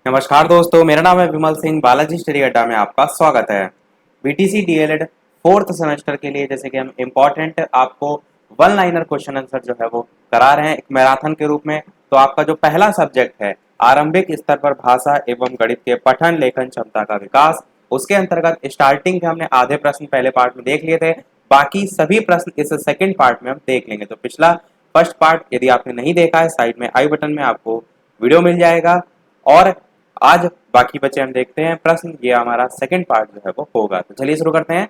नमस्कार दोस्तों, मेरा नाम है विमल सिंह। बालाजी स्टडी अड्डा में आपका स्वागत है। बीटीसी डीएलएड फोर्थ सेमेस्टर के लिए जैसे कि हम इम्पोर्टेंट आपको वन लाइनर क्वेश्चन आंसर जो है वो करा रहे हैं एक मैराथन के रूप में। तो आपका जो पहला सब्जेक्ट है आरंभिक स्तर पर भाषा एवं गणित के पठन लेखन क्षमता का विकास, उसके अंतर्गत स्टार्टिंग के हमने आधे प्रश्न पहले पार्ट में देख लिए थे। बाकी सभी प्रश्न इस सेकेंड पार्ट में हम देख लेंगे। तो पिछला फर्स्ट पार्ट यदि आपने नहीं देखा है, साइड में आई बटन में आपको वीडियो मिल जाएगा। और आज बाकी बचे हम देखते हैं प्रश्न। ये हमारा सेकंड पार्ट जो है वो होगा। तो चलिए शुरू करते हैं।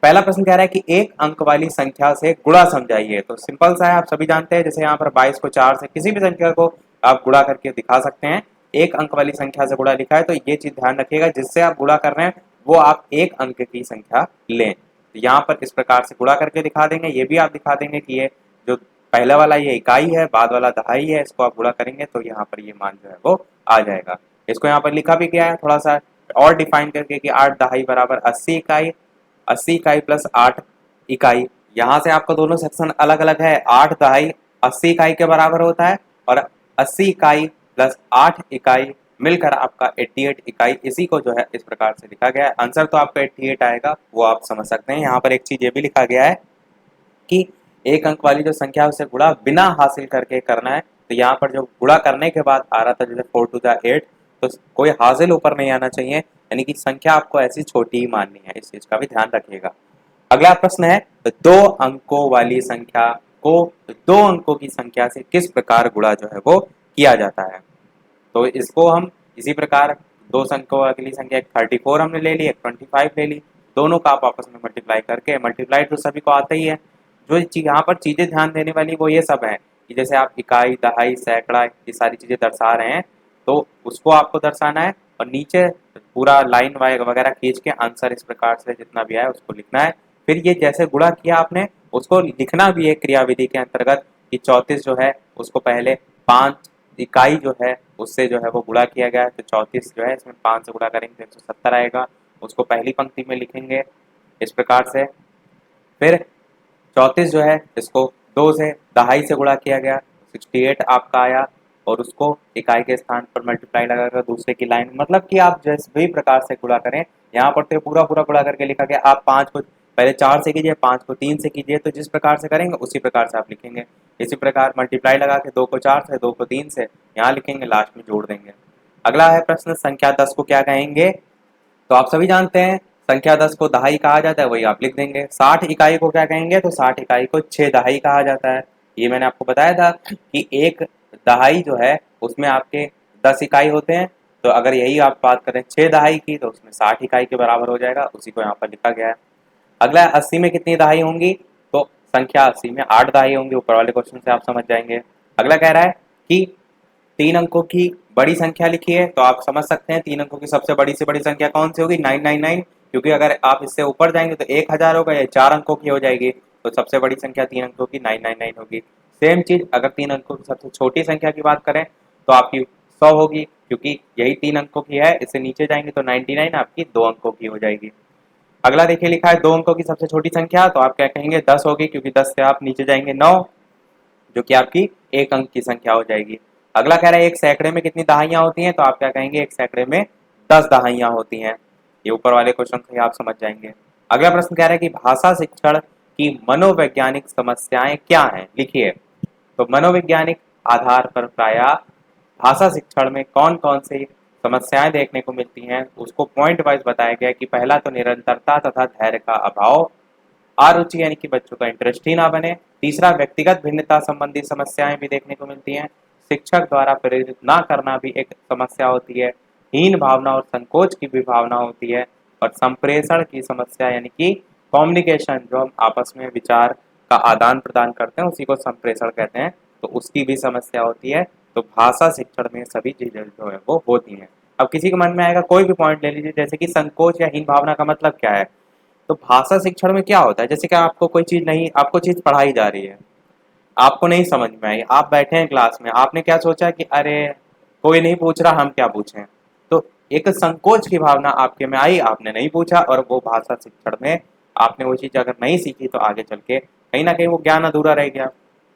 पहला प्रश्न कह रहा है कि एक अंक वाली संख्या से गुणा समझाइए। तो सिंपल सा है, आप सभी जानते हैं। जैसे यहाँ पर 22 को 4 से किसी भी संख्या को आप गुणा करके दिखा सकते हैं। एक अंक वाली संख्या से गुणा लिखा है तो ये चीज ध्यान रखिएगा, जिससे आप गुणा कर रहे हैं वो आप एक अंक की संख्या लें। तो यहाँ पर इस प्रकार से गुणा करके दिखा देंगे। ये भी आप दिखा देंगे कि ये जो पहले वाला ये इकाई है, बाद वाला दहाई है, इसको आप गुणा करेंगे तो यहाँ पर ये मान जो है वो आ जाएगा। इसको यहाँ पर लिखा भी गया है थोड़ा सा और डिफाइन करके कि 8 दहाई बराबर 80 इकाई, 80 इकाई प्लस 8 इकाई। यहाँ से आपका दोनों सेक्शन अलग अलग है। 8 दहाई 80 इकाई के बराबर होता है और 80 इकाई प्लस 8 इकाई मिलकर आपका 88 इकाई। इसी को जो है इस प्रकार से लिखा गया है। आंसर तो आपका 88 आएगा, वो आप समझ सकते हैं। यहाँ पर एक चीज ये भी लिखा गया है कि एक अंक वाली जो संख्या है उसे गुणा बिना हासिल करके करना है। तो यहाँ पर जो गुणा करने के बाद आ रहा था जैसे 4 टू द 8, तो कोई हासिल ऊपर नहीं आना चाहिए, यानी कि संख्या आपको ऐसी छोटी ही माननी है। इस चीज का भी ध्यान रखिएगा। अगला प्रश्न है, तो दो अंकों वाली संख्या को दो अंकों की संख्या से किस प्रकार गुणा जो है वो किया जाता है। तो इसको हम इसी प्रकार दो अंकों वाली संख्या, एक 34 हमने ले ली, एक 25 ले ली। दोनों का आप आपस में मल्टीप्लाई करके, मल्टीप्लाई तो सभी को आता ही है। जो यहाँ पर चीजें ध्यान देने वाली वो ये सब है कि जैसे आप इकाई दहाई सैकड़ा ये सारी चीजें दर्शा रहे हैं तो उसको आपको दर्शाना है और नीचे पूरा लाइन वगैरह खींच के आंसर इस प्रकार से जितना भी आए उसको लिखना है। फिर ये जैसे गुणा किया आपने उसको लिखना भी है क्रियाविधि के अंतर्गत कि 34 जो है उसको पहले 5 इकाई जो है उससे जो है वो गुणा किया गया है। तो 34 जो है इसमें 5 से गुणा करेंगे तो 170 आएगा। उसको पहली पंक्ति में लिखेंगे इस प्रकार से। फिर 34 जो है इसको 2 से दहाई से गुणा किया गया, 68 आपका आया और उसको इकाई के स्थान पर मल्टीप्लाई लगाकर दूसरे की लाइन, मतलब कि आप जिस भी प्रकार से गुणा करें। यहाँ पर तो पूरा पूरा गुणा करके लिखा गया। आप 5 को पहले 4 से कीजिए, 5 को 3 से कीजिए, तो जिस प्रकार से करेंगे उसी प्रकार से आप लिखेंगे। इसी प्रकार मल्टीप्लाई लगा के 2 को 4 से, 2 को 3 से यहाँ लिखेंगे, लास्ट में जोड़ देंगे। अगला है प्रश्न, संख्या 10 को क्या कहेंगे। तो आप सभी जानते हैं संख्या 10 को दहाई कहा जाता है, वही आप लिख देंगे। 60 इकाई को क्या कहेंगे, तो 60 इकाई को 6 दहाई कहा जाता है। ये मैंने आपको बताया था कि एक दहाई जो है उसमें आपके 10 इकाई होते हैं। तो अगर यही आप बात करें 6 दहाई की तो उसमें 60 इकाई के बराबर हो जाएगा, उसी को यहाँ पर लिखा गया है। अगला 80 में कितनी दहाई होंगी, तो संख्या 80 में 8 दहाई होंगी। ऊपर वाले क्वेश्चन से आप समझ जाएंगे। अगला कह रहा है कि 3 अंकों की बड़ी संख्या लिखी है। तो आप समझ सकते हैं 3 अंकों की सबसे बड़ी से बड़ी संख्या कौन सी होगी, 999। क्योंकि अगर आप इससे ऊपर जाएंगे तो 1000 होगा, या 4 अंकों की हो जाएगी। तो सबसे बड़ी संख्या 3 अंकों की 999 होगी। सेम चीज अगर 3 अंकों की सबसे छोटी संख्या की बात करें तो आपकी 100 होगी, क्योंकि यही 3 अंकों की है। इससे नीचे जाएंगे तो 99 आपकी 2 अंकों की हो जाएगी। अगला देखिए लिखा है 2 अंकों की सबसे छोटी संख्या, तो आप क्या कहेंगे 10 होगी, क्योंकि 10 से आप नीचे जाएंगे 9, जो कि आपकी 1 अंक की संख्या हो जाएगी। अगला कह रहा है एक सैकड़े में कितनी दहाइयां होती हैं, तो आप क्या कहेंगे एक सैकड़े में 10 दहाइयां होती हैं। ये ऊपर वाले क्वेश्चन से आप समझ जाएंगे। अगला प्रश्न कह रहा है कि भाषा शिक्षण की मनोवैज्ञानिक समस्याएं क्या हैं, लिखिए। तो मनोवैज्ञानिक आधार पर प्रायः भाषा शिक्षण में कौन कौन सी समस्याएं देखने को मिलती हैं, उसको पॉइंट वाइज बताया गया कि पहला तो निरंतरता तथा धैर्य का अभाव, अरुचि यानी कि बच्चों का इंटरेस्ट ही ना बने। तीसरा व्यक्तिगत भिन्नता संबंधी समस्याएं भी देखने को मिलती हैं। शिक्षक द्वारा प्रेरित ना करना भी एक समस्या होती है। हीन भावना और संकोच की भी भावना होती है। और संप्रेषण की समस्या यानी कि कम्युनिकेशन, जो हम आपस में विचार का आदान प्रदान करते हैं उसी को संप्रेषण कहते हैं, तो उसकी भी समस्या होती है। तो भाषा शिक्षण में सभी चीजें जो है वो होती हैं। अब किसी के मन में आएगा कोई भी पॉइंट ले लीजिए, जैसे कि संकोच या हीन भावना का मतलब क्या है। तो भाषा शिक्षण में क्या होता है, जैसे कि आपको कोई चीज नहीं, आपको चीज पढ़ाई जा रही है, आपको नहीं समझ में आई, आप बैठे हैं क्लास में, आपने क्या सोचा कि अरे कोई नहीं पूछ रहा, हम क्या पूछें। तो एक संकोच की भावना आपके में आई, आपने नहीं पूछा, और वो भाषा शिक्षण में आपने वो चीज अगर नहीं सीखी तो आगे चल के कहीं ना कहीं वो ज्ञान अधूरा रह गया।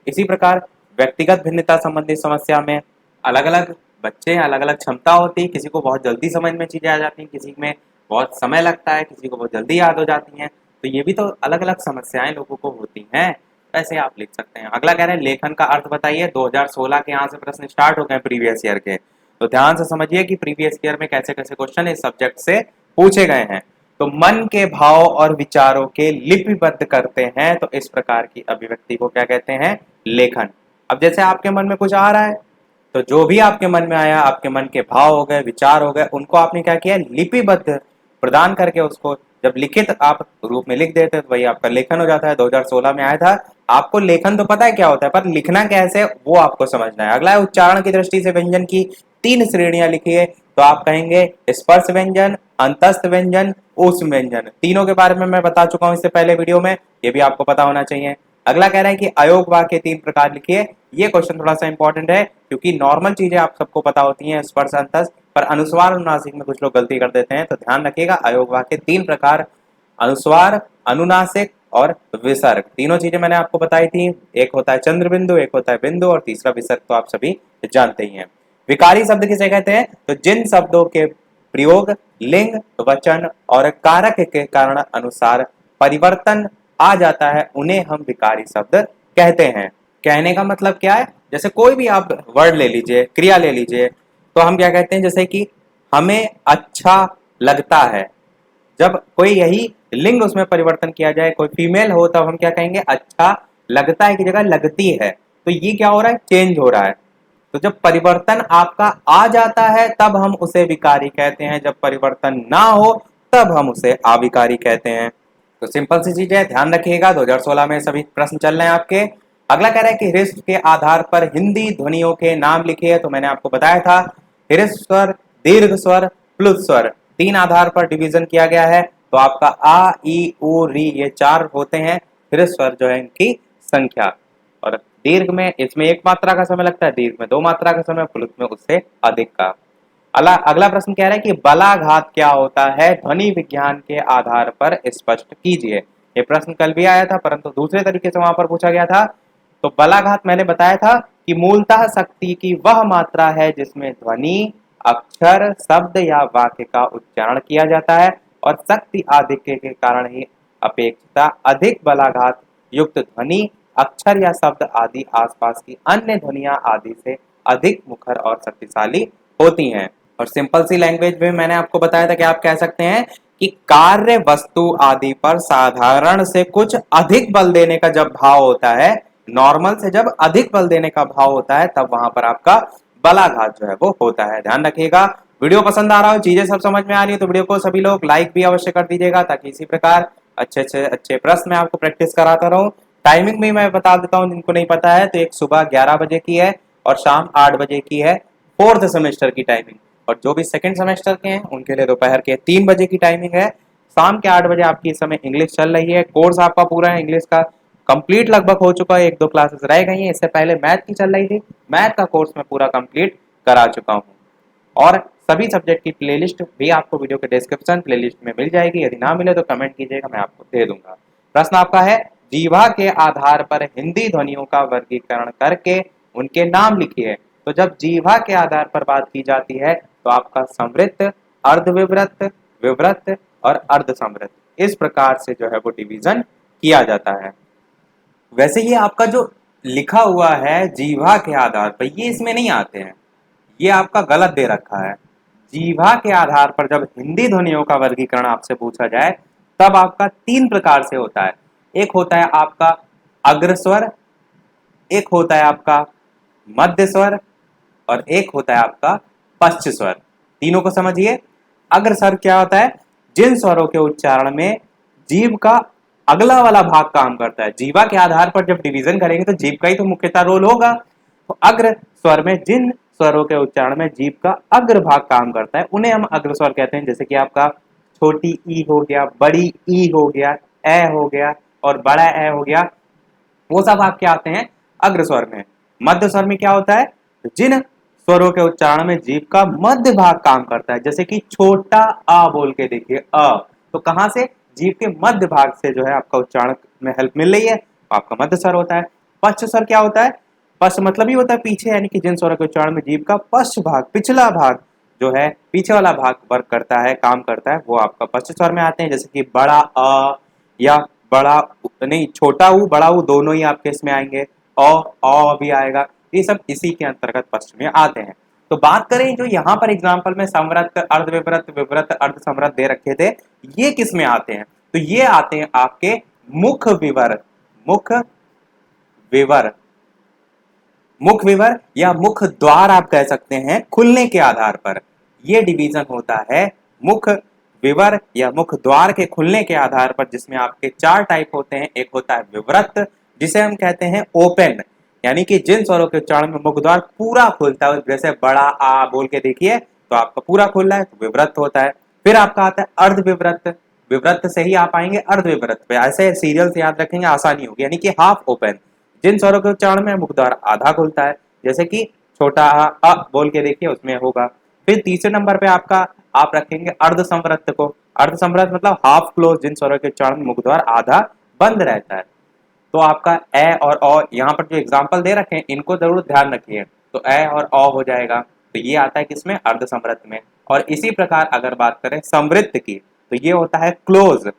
इसी प्रकार व्यक्तिगत भिन्नता संबंधी समस्या में अलग अलग बच्चे हैं, अलग अलग क्षमता होती है, किसी को बहुत जल्दी समझ में चीज़ें आ जाती हैं, किसी में बहुत समय लगता है, किसी को बहुत जल्दी याद हो जाती हैं। तो ये भी तो अलग अलग समस्याएं लोगों को होती हैं, ऐसे आप लिख सकते हैं। अगला कह रहे हैं लेखन का अर्थ बताइए। 2016 के यहाँ से प्रश्न स्टार्ट हो गए प्रीवियस ईयर के, तो ध्यान से समझिए कि प्रीवियस ईयर में कैसे कैसे क्वेश्चन इस सब्जेक्ट से पूछे गए हैं। तो मन के भाव और विचारों के लिपिबद्ध करते हैं, तो इस प्रकार की अभिव्यक्ति को क्या कहते हैं? लेखन। अब जैसे आपके मन में कुछ आ रहा है, तो जो भी आपके मन में आया, आपके मन के भाव हो गए, विचार हो गए, उनको आपने क्या किया? लिपिबद्ध प्रदान करके उसको जब लिखित आप रूप में लिख देते हैं तो वही आपका लेखन हो जाता है। 2016 में आया था। आपको लेखन तो पता है क्या होता है, पर लिखना कैसे वो आपको समझना है। अगला है उच्चारण की दृष्टि से व्यंजन की 3 श्रेणियां लिखिए। तो आप कहेंगे स्पर्श व्यंजन, अंतस्थ व्यंजन, ऊष्म व्यंजन। तीनों के बारे में मैं बता चुका हूं इससे पहले वीडियो में, ये भी आपको पता होना चाहिए। अगला कह रहा है कि अयोग वाक्य 3 प्रकार लिखिए। ये क्वेश्चन थोड़ा सा इंपॉर्टेंट है क्योंकि नॉर्मल चीजें आप सबको पता होती हैं, स्पर्श अंतस्थ, पर अनुस्वार अनुनासिक में कुछ लोग गलती कर देते हैं, तो ध्यान रखिएगा। अयोग वाक्य 3 प्रकार, अनुस्वार, अनुनासिक और विसर्ग। तीनों चीजें मैंने आपको बताई थी। एक होता है चंद्र बिंदु, एक होता है बिंदु, और तीसरा विसर्ग तो आप सभी जानते ही हैं। विकारी शब्द किसे कहते हैं? तो जिन शब्दों के प्रयोग लिंग, वचन और कारक के कारण अनुसार परिवर्तन आ जाता है, उन्हें हम विकारी शब्द कहते हैं। कहने का मतलब क्या है? जैसे कोई भी आप वर्ड ले लीजिए, क्रिया ले लीजिए, तो हम क्या कहते हैं? जैसे कि हमें अच्छा लगता है, जब कोई यही लिंग उसमें परिवर्तन किया जाए, कोई फीमेल हो, तब हम क्या कहेंगे? अच्छा लगता है की जगह लगती है। तो ये क्या हो रहा है? चेंज हो रहा है। तो जब परिवर्तन आपका आ जाता है तब हम उसे विकारी कहते हैं, जब परिवर्तन ना हो तब हम उसे अविकारी कहते हैं। तो सिंपल सी चीज है, ध्यान रखिएगा। 2016 में सभी प्रश्न चल रहे हैं आपके। अगला कह रहा है कि ह्रस्व के आधार पर हिंदी ध्वनियों के नाम लिखिए। तो मैंने आपको बताया था ह्रस्व स्वर, दीर्घ स्वर, प्लुत स्वर, 3 आधार पर डिवीजन किया गया है। तो आपका आ, ई, उ, री, ये 4 होते हैं ह्रस्व स्वर जो है इनकी संख्या। और दीर्घ में इसमें 1 मात्रा का समय लगता है, दीर्घ में 2 मात्रा का समय, प्लुत में उससे अधिक का। अगला प्रश्न कह रहा है कि बलाघात क्या होता है? ध्वनि विज्ञान के आधार पर स्पष्ट कीजिए। ये प्रश्न कल भी आया था, परंतु दूसरे तरीके से वहां पर पूछा गया था। तो बलाघात मैंने बताया था कि मूलतः शक्ति की वह मात्रा है जिसमें ध्वनि, अक्षर, शब्द या वाक्य का उच्चारण किया जाता है, और शक्ति आधिक्य के कारण ही अपेक्षिता अधिक बलाघात युक्त ध्वनि, अक्षर या शब्द आदि आसपास की अन्य ध्वनियां आदि से अधिक मुखर और शक्तिशाली होती हैं। और सिंपल सी लैंग्वेज में मैंने आपको बताया था कि आप कह सकते हैं कि कार्य, वस्तु आदि पर साधारण से कुछ अधिक बल देने का जब भाव होता है, नॉर्मल से जब अधिक बल देने का भाव होता है, तब वहां पर आपका बलाघात जो है वो होता है। ध्यान रखिएगा। वीडियो पसंद आ रहा हो, चीजें सब समझ में आ रही है, तो वीडियो को सभी लोग लाइक भी अवश्य कर दीजिएगा, ताकि इसी प्रकार अच्छे प्रश्न मैं आपको प्रैक्टिस कराता रहूं। टाइमिंग भी मैं बता देता हूं जिनको नहीं पता है, तो एक सुबह 11 बजे की है और शाम 8 बजे की है, 4th सेमेस्टर की टाइमिंग। और जो भी सेकंड सेमेस्टर के हैं उनके लिए दोपहर के 3 बजे की टाइमिंग है। शाम के 8 बजे आपकी इस समय इंग्लिश चल रही है। कोर्स आपका पूरा है इंग्लिश का, कंप्लीट लगभग हो चुका है, 1-2 क्लासेस रह गई हैं। इससे पहले मैथ की चल रही थी, मैथ का कोर्स मैं पूरा कंप्लीट करा चुका हूँ। और सभी सब्जेक्ट की प्लेलिस्ट भी आपको वीडियो के डिस्क्रिप्शन प्लेलिस्ट में मिल जाएगी। यदि ना मिले तो कमेंट कीजिएगा, मैं आपको दे दूंगा। प्रश्न आपका है, जीवा के आधार पर हिंदी ध्वनियों का वर्गीकरण करके उनके नाम लिखिए। तो जब जीवा के आधार पर बात की जाती है तो आपका समृद्ध, अर्धविवृत, विवृत और अर्ध समृद्ध, इस प्रकार से जो है वो डिवीजन किया जाता है। वैसे ये आपका जो लिखा हुआ है जीवा के आधार पर, ये इसमें नहीं आते हैं, ये आपका गलत दे रखा है। जीवा के आधार पर जब हिंदी ध्वनियों का वर्गीकरण आपसे पूछा जाए तब आपका 3 प्रकार से होता है। एक होता है आपका अग्रस्वर, एक होता है आपका मध्य स्वर, और एक होता है आपका पश्च स्वर। तीनों को समझिए। अग्र स्वर क्या होता है? जिन स्वरों के उच्चारण में जीभ का अगला वाला भाग काम करता है। जीवा के आधार पर जब डिवीजन करेंगे तो जीभ का ही तो मुख्यतः रोल होगा। तो अग्र स्वर में जिन स्वरों के उच्चारण में जीभ का अग्र भाग काम करता है उन्हें हम अग्र स्वर कहते हैं। जैसे कि आपका छोटी ई हो गया, बड़ी ई हो गया, ए हो गया और बड़ा ए हो गया, वो सब आपके आते हैं अग्र स्वर में। मध्य स्वर में क्या होता है? जिन स्वरों के उच्चारण में जीभ का मध्य भाग काम करता है, जैसे कि छोटा आ बोल के देखिए, अ, तो कहां से? जीभ के मध्य भाग से जो है आपका उच्चारण में हेल्प मिल रही है, तो आपका मध्य स्वर होता है। पश्च स्वर क्या होता है? पश्च मतलब ही होता है पीछे, यानी कि जिन स्वरों के उच्चारण में जीभ का पश्च भाग, पिछला भाग जो है, पीछे वाला भाग वर्क करता है, काम करता है, वो आपका पश्च स्वर में आते हैं। जैसे कि बड़ा या बड़ा नहीं, छोटा ऊ बड़ा ऊ दोनों ही आपके इसमें आएंगे, भी आएगा। ये सब इसी के अंतर्गत पश्च में आते हैं। तो बात करें जो यहाँ पर एग्जाम्पल में समृद्ध, अर्धविवृत, विवृत, अर्ध समृद्ध दे रखे थे, ये किस में आते हैं? तो ये आते हैं आपके मुख विवर, मुख विवर, मुख विवर या मुख द्वार आप कह सकते हैं, खुलने के आधार पर यह डिवीजन होता है मुख विवर या मुख द्वार के खुलने के आधार पर, जिसमें आपके चार टाइप होते हैं। एक होता है विवृत, जिसे हम कहते हैं ओपन, यानी कि जिन स्वरों के उच्चारण में मुख द्वार पूरा खुलता है, जैसे बड़ा आ बोल के देखिए तो आपका पूरा खुल रहा है, तो विवृत होता है। फिर आपका आता है अर्धविवृत, विवृत से ही आप आएंगे अर्धविवृत पे, ऐसे सीरियल से याद रखेंगे, आसानी होगी, यानी कि हाफ ओपन, जिन स्वरों के उच्चारण में मुख द्वार आधा खुलता है, जैसे कि छोटा अ बोल के देखिए उसमें होगा। फिर तीसरे नंबर पे आपका आप रखेंगे अर्ध संवृत्त को, अर्ध संवृत्त मतलब हाफ क्लोज, जिन स्वरों के उच्चारण में मुख द्वार आधा बंद रहता है। तो आपका ए और अ, यहाँ पर जो एग्जाम्पल दे रखे हैं इनको जरूर ध्यान रखिए। तो ए और अ हो जाएगा, तो ये आता है किसमें? अर्ध समृद्ध में। और इसी प्रकार अगर बात करें समृद्ध की, तो ये होता है क्लोज,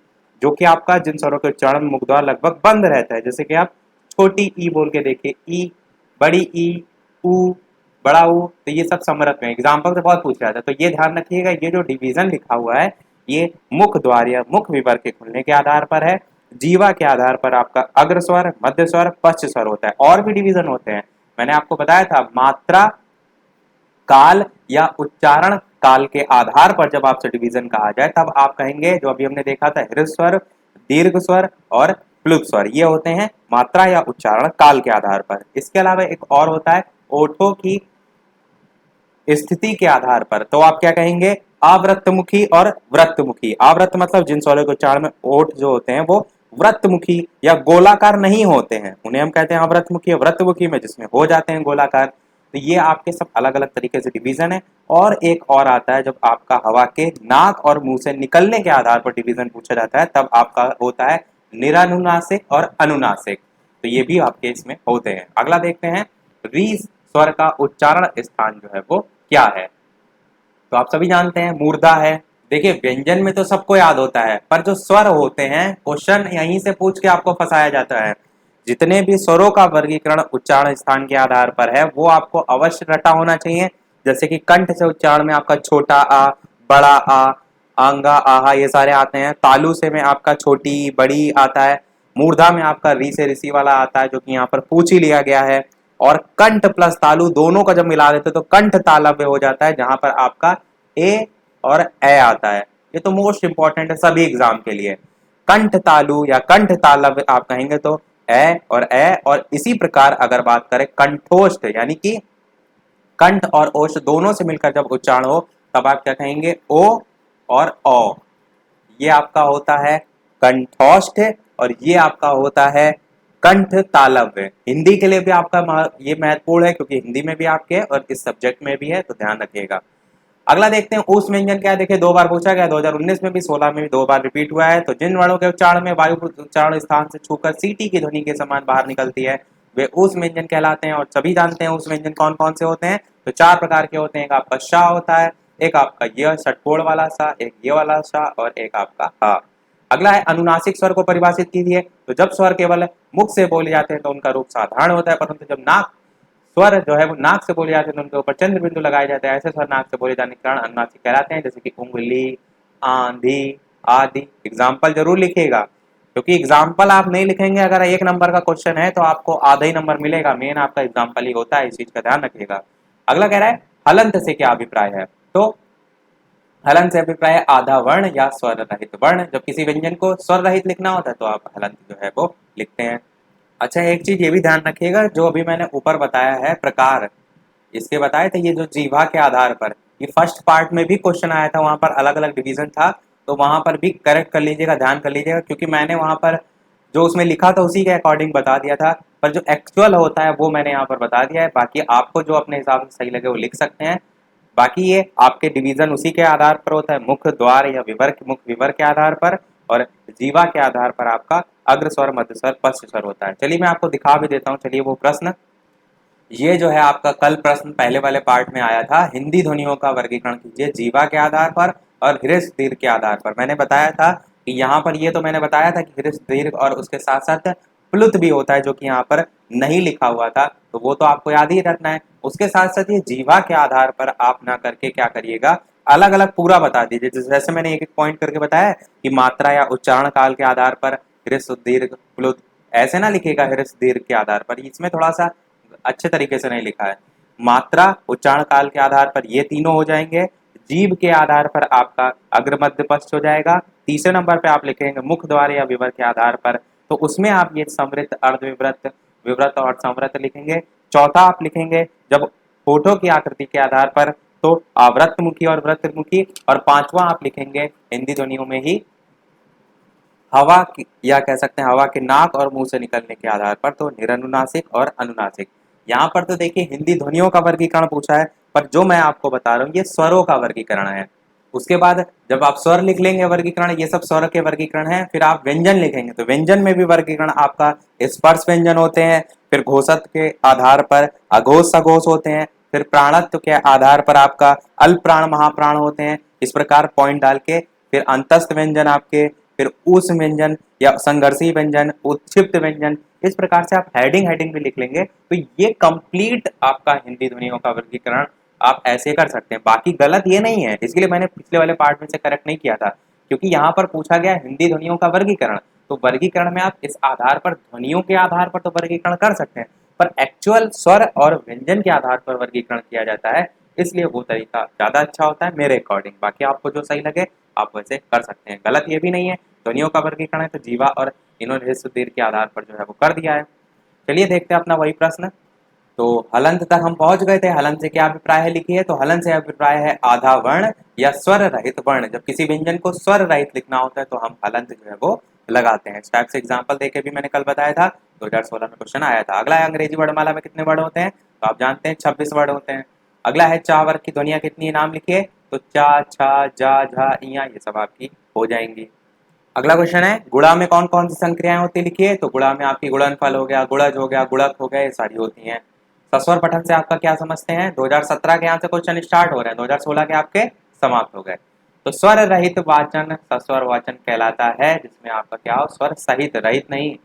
जो कि आपका जिन स्वरों के उच्चारण में मुख द्वार लगभग बंद रहता है, जैसे कि आप छोटी ई बोल के देखिए, ई, बड़ी ई, ऊ, बड़ा ऊ, तो ये सब समृद्ध में एग्जाम्पल से बहुत पूछ रहा था। तो ये ध्यान रखिएगा, ये जो डिवीजन लिखा हुआ है ये मुख द्वार या मुख विवर के खुलने के आधार पर है। जीवा के आधार पर आपका अग्र स्वर, मध्य स्वर, पश्च स्वर होता है। और भी डिवीजन होते हैं, मैंने आपको बताया था, मात्रा, काल या उच्चारण काल के आधार पर जब आपसे डिवीजन कहा जाए तब आप कहेंगे, जो अभी हमने देखा था, हृस्व स्वर, दीर्घ स्वर और प्लुत स्वर, ये होते हैं मात्रा या उच्चारण काल के आधार पर। इसके अलावा एक और होता है ओठों की स्थिति के आधार पर, तो आप क्या कहेंगे? आवृत्तमुखी और वृत्तमुखी। आवृत्त मतलब जिन स्वरों के उच्चारण में ओठ जो होते हैं वो वृत्तमुखी या गोलाकार नहीं होते हैं, उन्हें हम कहते हैं आवृत्तमुखी या वृत्तमुखी में जिसमें हो जाते हैं गोलाकार। तो ये आपके सब अलग अलग तरीके से डिवीजन है। और एक और आता है, जब आपका हवा के नाक और मुंह से निकलने के आधार पर डिवीजन पूछा जाता है, तब आपका होता है निरानुनासिक और अनुनासिक। तो ये भी आपके इसमें होते हैं। अगला देखते हैं, री स्वर का उच्चारण स्थान जो है वो क्या है? तो आप सभी जानते हैं मूर्धा है। देखिए व्यंजन में तो सबको याद होता है, पर जो स्वर होते हैं क्वेश्चन यहीं से पूछ के आपको फंसाया जाता है। जितने भी स्वरों का वर्गीकरण उच्चारण स्थान के आधार पर है वो आपको अवश्य रटा होना चाहिए। जैसे कि कंठ से उच्चारण में आपका छोटा आ, बड़ा आ, आंगा, आहा, ये सारे आते हैं। तालु से में आपका छोटी, बड़ी आता है। मूर्धा में आपका री से ऋषि वाला आता है, जो कि यहाँ पर पूछ ही लिया गया है। और कंठ प्लस तालु दोनों का जब मिला देते तो कंठ तालव्य हो जाता है, जहां पर आपका ए और ए आता है। ये तो मोस्ट इंपॉर्टेंट है सभी एग्जाम के लिए। कंठ तालु या कंठ तालव्य आप कहेंगे तो ए और ए। और इसी प्रकार अगर बात करें कंठोष्ठ, यानी कि कंठ और ओष्ठ दोनों से मिलकर जब उच्चारण हो तब आप क्या कहेंगे? ओ और औ। ये आपका होता है कंठोष्ठ और ये आपका होता है कंठ तालव्य। हिंदी के लिए भी आपका ये महत्वपूर्ण है, क्योंकि हिंदी में भी आपके है और इस सब्जेक्ट में भी है, तो ध्यान रखिएगा। अगला देखते हैं ऊष्म व्यंजन क्या है। देखिए 2 बार पूछा गया, 2019 में भी, 16 में भी 2 बार रिपीट हुआ है। तो जिन वर्णों के उच्चारण में वायु उच्चारण स्थान से छूकर सीटी की ध्वनि के समान बाहर निकलती है वे ऊष्म व्यंजन कहलाते हैं। और सभी जानते हैं ऊष्म व्यंजन कौन कौन से होते हैं। तो 4 प्रकार के होते हैं। एक आपका श होता है, एक आपका य षटकोण वाला सा, एक ये वाला सा और एक आपका ह। अगला है अनुनासिक स्वर को परिभाषित कीजिए। तो जब स्वर केवल मुख से बोले जाते हैं तो उनका रूप साधारण होता है, परंतु जब नाक स्वर जो है वो नाक से बोले जाते हैं तो उनके ऊपर चंद्र बिंदु लगाए जाते हैं। ऐसे स्वर नाक से बोले जाने के कारण अनुनासिक कहलाते हैं, जैसे कि उंगली, आंधी आदि। एग्जाम्पल जरूर लिखिएगा, क्योंकि एग्जाम्पल आप नहीं लिखेंगे, अगर 1 नंबर का क्वेश्चन है तो आपको आधा ही नंबर मिलेगा। मेन आपका एग्जाम्पल ही होता है, इस चीज का ध्यान रखिएगा। अगला कह रहा है हलंत से क्या अभिप्राय है। तो हलंत से अभिप्राय आधा वर्ण या स्वर रहित वर्ण। जब किसी व्यंजन को स्वर रहित लिखना होता है तो आप हलंत जो है वो लिखते हैं। अच्छा एक चीज ये भी ध्यान रखिएगा, जो अभी मैंने ऊपर बताया है प्रकार, इसके बताए थे, ये जो जीवा के आधार पर, ये फर्स्ट पार्ट में भी क्वेश्चन आया था, वहां पर अलग अलग डिवीजन था, तो वहां पर भी करेक्ट कर लीजिएगा, ध्यान कर लीजिएगा, क्योंकि मैंने वहां पर जो उसमें लिखा था उसी के अकॉर्डिंग बता दिया था, पर जो एक्चुअल होता है वो मैंने यहाँ पर बता दिया है। बाकी आपको जो अपने हिसाब से सही लगे वो लिख सकते हैं। बाकी ये आपके डिवीजन उसी के आधार पर होता है, मुख द्वार या विवर, मुख विवर के आधार पर, और जीवा के आधार पर आपका अग्र स्वर, मध्य स्वर, पश्च स्वर होता है। चलिए मैं आपको दिखा भी देता हूँ। चलिए वो प्रश्न, ये जो है आपका कल प्रश्न पहले वाले पार्ट में आया था, हिंदी ध्वनियों का वर्गीकरण कीजिए जीवा के आधार पर और हृस्व दीर्घ के आधार पर। मैंने बताया था कि यहाँ पर ये तो मैंने बताया था कि हृस्व दीर्घ और उसके साथ साथ प्लुत भी होता है, जो कि यहाँ पर नहीं लिखा हुआ था, तो वो तो आपको याद ही रखना है। उसके साथ साथ ये जीवा के आधार पर आप ना करके क्या करिएगा, अलग अलग पूरा बता दीजिए। जैसे मैंने एक एक पॉइंट करके बताया कि मात्रा या उच्चारण काल के आधार पर हृस्व दीर्घ प्लुत, ऐसे ना लिखेगा हृस्व दीर्घ के आधार पर, इसमें थोड़ा सा अच्छे तरीके से नहीं लिखा है। मात्रा उच्चारण काल के आधार पर ये तीनों हो जाएंगे। जीभ के आधार पर आपका अग्र मध्य पश्च हो जाएगा। तीसरे नंबर पे आप लिखेंगे मुख द्वार या विवर के आधार पर, तो उसमें आप ये समृद्ध अर्धविवृत विवृत और संवृत लिखेंगे। चौथा आप लिखेंगे जब होठों की आकृति के आधार पर, तो आवृतमुखी और वृत्तमुखी। और पांचवा आप लिखेंगे हिंदी ध्वनियों में ही हवा की, या कह सकते हैं हवा के नाक और मुंह से निकलने के आधार पर, तो निरनुनासिक और अनुनासिक। यहाँ पर तो देखिए हिंदी ध्वनियों का वर्गीकरण पूछा है, पर जो मैं आपको बता रहा हूँ ये स्वरों का वर्गीकरण है। उसके बाद जब आप स्वर लिख लेंगे वर्गीकरण, ये सब स्वर के वर्गीकरण है, फिर आप व्यंजन लिखेंगे तो व्यंजन में भी वर्गीकरण आपका स्पर्श व्यंजन होते हैं, फिर घोषत के आधार पर अघोष सघोष होते हैं, फिर प्राणत्व के आधार पर आपका अल्प प्राण महाप्राण होते हैं। इस प्रकार पॉइंट डाल के फिर अंतस्थ व्यंजन आपके, फिर उस व्यंजन या संघर्षी व्यंजन, उत्क्षिप्त व्यंजन, इस प्रकार से आप हेडिंग हेडिंग भी लिख लेंगे तो ये कंप्लीट आपका हिंदी ध्वनियों का वर्गीकरण आप ऐसे कर सकते हैं। बाकी गलत ये नहीं है, इसके लिए मैंने पिछले वाले पार्ट में से करेक्ट नहीं किया था, क्योंकि यहाँ पर पूछा गया हिंदी ध्वनियों का वर्गीकरण, तो वर्गीकरण में आप इस आधार पर ध्वनियों के आधार पर तो वर्गीकरण कर सकते हैं, पर एक्चुअल स्वर और व्यंजन के आधार पर वर्गीकरण किया जाता है, इसलिए वो तरीका ज्यादा अच्छा होता है मेरे अकॉर्डिंग। बाकी आपको जो सही लगे आप वैसे कर सकते हैं, गलत ये भी नहीं है। ध्वनियों का वर्गीकरण है तो जीवा और इन्होंने हृस्व दीर्घ के आधार पर जो है वो कर दिया है। चलिए देखते हैं अपना वही प्रश्न। तो हलंत तक हम पहुंच गए थे, हलन से क्या अभिप्राय है लिखिए। तो हलन से अभिप्राय है आधा वर्ण या स्वर रहित वर्ण। जब किसी व्यंजन को स्वर रहित लिखना होता है तो हम हलंत जो है वो लगाते हैं। इस टाइप से एग्जाम्पल देके भी मैंने कल बताया था, 2016 में क्वेश्चन आया था। अगला है अंग्रेजी वर्णमाला में कितने वर्ड होते हैं, तो आप जानते हैं 26 वर्ड होते हैं। अगला है चा वर्ग की ध्वनिया कितनी, नाम लिखिए। तो चा छा जा झा इया ये सब आपकी हो जाएंगी। अगला क्वेश्चन है गुणा में कौन कौन सी संक्रियाएं होती है लिखिए। तो गुणा में आपकी गुणनफल हो गया, गुणज हो गया, गुणक हो गया, ये सारी होती हैं। सस्वर पठन से आपका क्या समझते हैं, 2017 के यहाँ से क्वेश्चन स्टार्ट हो रहे हैं, 2016 के आपके समाप्त हो गए। तो स्वर रहित वाचन सस्वर वाचन कहलाता है, जिसमें आपका क्या हो, स्वर सहित, रहित नहीं,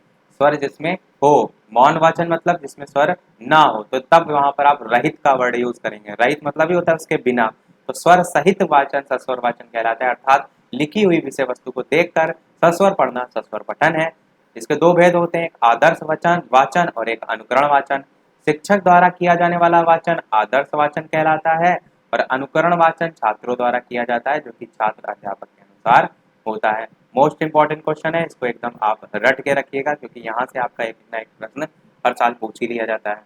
स्वर जिसमें हो। मौन वाचन मतलब जिसमें स्वर ना हो, तो तब वहां पर आप रहित का वर्ड यूज करेंगे। रहित मतलब ही होता है उसके बिना। तो स्वर सहित वाचन सस्वर वाचन कहलाता है, अर्थात लिखी हुई विषय वस्तु को देखकर सस्वर पढ़ना सस्वर पठन है। इसके दो भेद होते हैं, एक आदर्श वचन वाचन और एक अनुकरण वाचन। शिक्षक द्वारा किया जाने वाला वाचन आदर्श वाचन कहलाता है, और अनुकरण वाचन छात्रों द्वारा किया जाता है, जो कि छात्र अध्यापक के अनुसार होता है। मोस्ट इंपॉर्टेंट क्वेश्चन है, इसको एकदम आप रट के रखिएगा, क्योंकि यहाँ से आपका एक ना एक प्रश्न हर साल पूछ ही लिया जाता है।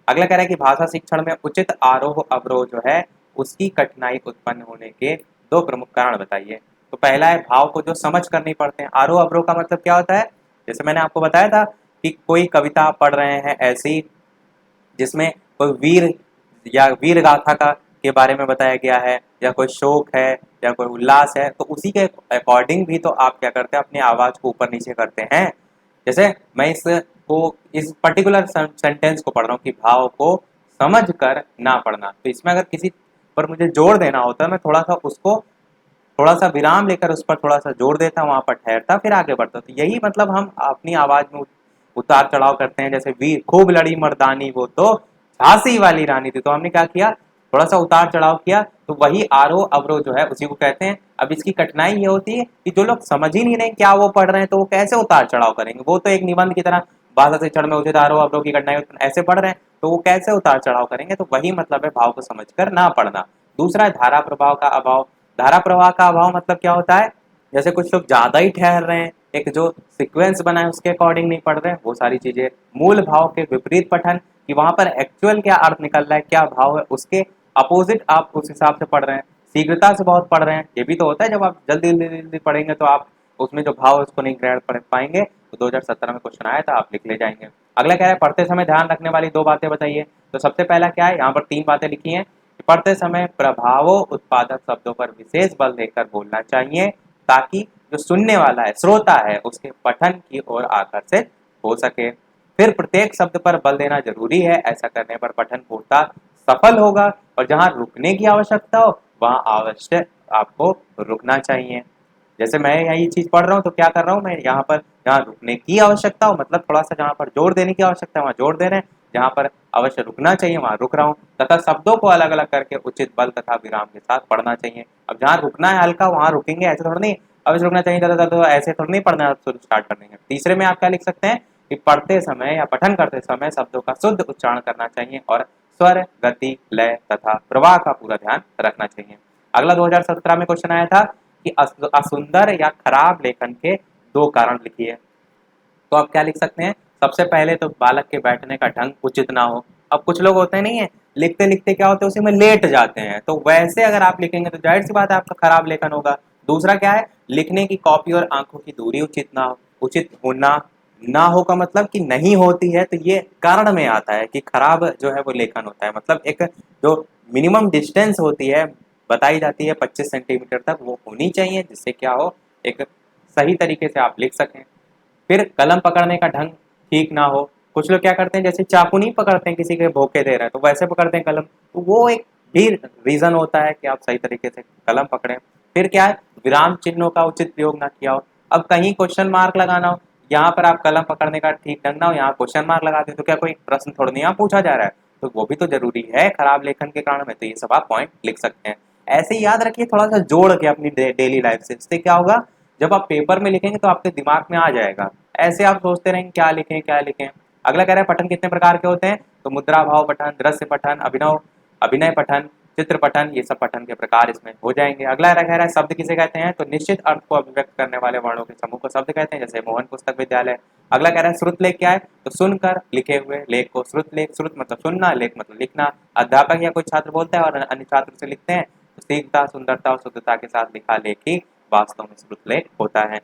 अगला कह रहा है कि भाषा शिक्षण में उचित आरोह अवरोह जो है उसकी कठिनाई उत्पन्न होने के दो प्रमुख कारण बताइए। तो पहला है भाव को जो समझ कर नहीं पढ़ते हैं। आरोह अवरोह का मतलब क्या होता है, जैसे मैंने आपको बताया था कि कोई कविता आप पढ़ रहे हैं ऐसी जिसमें कोई वीर या वीर गाथा का के बारे में बताया गया है, या कोई शोक है या कोई उल्लास है, तो उसी के अकॉर्डिंग भी तो आप क्या करते हैं, अपनी आवाज को ऊपर नीचे करते हैं। जैसे मैं इस पर्टिकुलर सेंटेंस को पढ़ रहा हूँ कि भाव को समझ कर ना पढ़ना, तो इसमें अगर किसी पर मुझे जोर देना होता है, मैं थोड़ा सा उसको थोड़ा सा विराम लेकर उस पर थोड़ा सा जोर देता, वहां पर ठहरता, फिर आगे बढ़ता। तो यही मतलब हम अपनी आवाज में उतार चढ़ाव करते हैं। जैसे वीर खूब लड़ी मर्दानी वो तो झांसी वाली रानी थी, तो हमने क्या किया, थोड़ा सा उतार चढ़ाव किया, तो वही आरोह अवरोह जो है उसी को कहते हैं। अब इसकी कठिनाई ये होती है कि जो लोग समझ ही नहीं रहे क्या वो पढ़ रहे हैं, तो वो कैसे उतार चढ़ाव करेंगे। वो तो एक निबंध की तरह भाषा शिक्षण में उचित आरोह अवरोह की कठिनाई ऐसे पढ़ रहे हैं, तो वो कैसे उतार चढ़ाव करेंगे। तो वही मतलब है भाव को समझकर ना पढ़ना। दूसरा है धारा प्रभाव का अभाव। धारा प्रवाह का अभाव मतलब क्या होता है, जैसे कुछ लोग ज्यादा ही ठहर रहे हैं, एक जो सीक्वेंस बना है उसके अकॉर्डिंग नहीं पढ़ रहे हैं, वो सारी चीजें। मूल भाव के विपरीत पठन, कि वहां पर एक्चुअल क्या अर्थ निकल रहा है, क्या भाव है, उसके अपोजिट आप उस हिसाब से पढ़ रहे हैं। शीघ्रता से बहुत पढ़ रहे हैं, ये भी तो होता है, जब आप जल्दी जल्दी जल्दी पढ़ेंगे तो आप उसमें जो भाव है उसको नहीं ग्रहण कर पाएंगे। तो 2017 में क्वेश्चन आया था, आप लिख ले जाएंगे। अगला क्या है, पढ़ते समय ध्यान रखने वाली दो बातें बताइए। तो सबसे पहला क्या है, यहाँ पर तीन बातें लिखी हैं। पढ़ते समय प्रभावों उत्पादक शब्दों पर विशेष बल देकर बोलना चाहिए, ताकि जो सुनने वाला है, श्रोता है, उसके पठन की ओर आकर्षित हो सके। फिर प्रत्येक शब्द पर बल देना जरूरी है। ऐसा करने पर पठन पूर्णतः सफल होगा। और जहां रुकने की आवश्यकता हो वहां आवश्यक आपको रुकना चाहिए। जैसे मैं यहाँ ये चीज पढ़ रहा हूँ तो क्या कर रहा हूँ, मैं यहाँ पर जहाँ रुकने की आवश्यकता हो मतलब थोड़ा सा जहाँ पर जोर देने की आवश्यकता है वहाँ जोर दे रहे हैं, जहाँ पर अवश्य रुकना चाहिए वहाँ रुक रहा हूँ, तथा शब्दों को अलग अलग करके उचित बल तथा विराम के साथ पढ़ना चाहिए। अब जहाँ रुकना है हल्का वहाँ रुकेंगे, ऐसे थोड़ा नहीं अवश्य रुकना चाहिए तो ऐसे थोड़ा नहीं पढ़ना शुरू स्टार्ट कर देंगे। तीसरे में आप क्या लिख सकते हैं कि पढ़ते समय या पठन करते समय शब्दों का शुद्ध उच्चारण करना चाहिए और स्वर, गति, लय तथा प्रवाह का पूरा ध्यान रखना चाहिए। अगला 2017 में क्वेश्चन आया था कि असुंदर या खराब लेखन के दो कारण लिखिए। तो आप क्या लिख सकते हैं, सबसे पहले तो बालक के बैठने का ढंग उचित ना हो। अब कुछ लोग होते नहीं है लिखते लिखते क्या होते हैं उसी में लेट जाते हैं, तो वैसे अगर आप लिखेंगे तो जाहिर सी बात है आपका खराब लेखन होगा। दूसरा क्या है, लिखने की कॉपी और आंखों की दूरी उचित ना हो। उचित होना ना हो का मतलब कि नहीं होती है, तो ये कारण में आता है कि खराब जो है वो लेखन होता है। मतलब एक जो मिनिमम डिस्टेंस होती है बताई जाती है 25 सेंटीमीटर तक वो होनी चाहिए, जिससे क्या हो एक सही तरीके से आप लिख सकें। फिर कलम पकड़ने का ढंग ठीक ना हो। कुछ लोग क्या करते हैं जैसे चाकू नहीं पकड़ते हैं किसी के भोके दे रहे हैं तो वैसे पकड़ते हैं कलम, तो वो एक भी रीजन होता है कि आप सही तरीके से कलम पकड़ें। फिर क्या है, विराम चिन्हों का उचित प्रयोग ना किया हो। अब कहीं क्वेश्चन मार्क लगाना हो, यहाँ पर आप कलम पकड़ने का ठीक ढंग ना हो, यहाँ क्वेश्चन मार्क लगा दें तो क्या कोई प्रश्न थोड़ा नहीं यहाँ पूछा जा रहा है, तो वो भी तो जरूरी है खराब लेखन के कारण में। तो ये सब आप पॉइंट लिख सकते हैं। ऐसे ही याद रखिए थोड़ा सा जोड़ के अपनी डेली लाइफ से, इससे क्या होगा जब आप पेपर में लिखेंगे तो आपके दिमाग में आ जाएगा। ऐसे आप सोचते रहेंगे क्या लिखें क्या लिखें। अगला कह रहा है पठन कितने प्रकार के होते हैं, तो मुद्रा भाव पठन, दृश्य पठन, अभिनय पठन, चित्र पठन, ये सब पठन के प्रकार इसमें हो जाएंगे। अगला कह रहा है शब्द किसे कहते हैं, तो निश्चित अर्थ को अभिव्यक्त करने वाले वर्णों के समूह को शब्द कहते हैं, जैसे मोहन पुस्तक विद्यालय। अगला कह रहा है श्रुत लेख क्या है, तो सुनकर लिखे हुए लेख को श्रुत लेख, श्रुत मतलब सुनना, लेख मतलब लिखना। अध्यापक या कोई छात्र बोलता है और अन्य छात्र से लिखते हैं तो सीखता, सुंदरता और शुद्धता के साथ लिखा लेख ही वास्तव में श्रुत लेख होता है।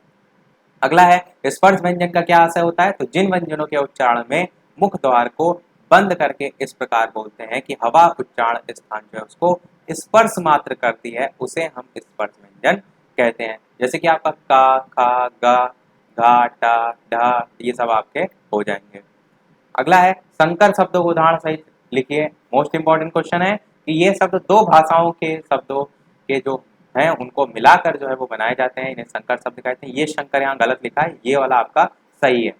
अगला है स्पर्श व्यंजन का क्या आशय होता है, तो जिन व्यंजनों के उच्चारण में मुख द्वार को बंद करके इस प्रकार बोलते हैं कि हवा उच्चारण स्थान जो है उसको स्पर्श मात्र करती है, उसे हम स्पर्श व्यंजन कहते हैं। जैसे कि आपका का, खा, गा, घा, टा, ढा, ये सब आपके हो जाएंगे। अगला है संकर शब्दों को उदाहरण सहित लिखिए। मोस्ट इंपॉर्टेंट क्वेश्चन है कि ये शब्द दो भाषाओं के शब्दों के जो हैं उनको मिलाकर जो है वो बनाए जाते हैं, इन्हें संकर शब्द कहते हैं। ये शंकर यहाँ गलत लिखा है, ये वाला आपका सही है,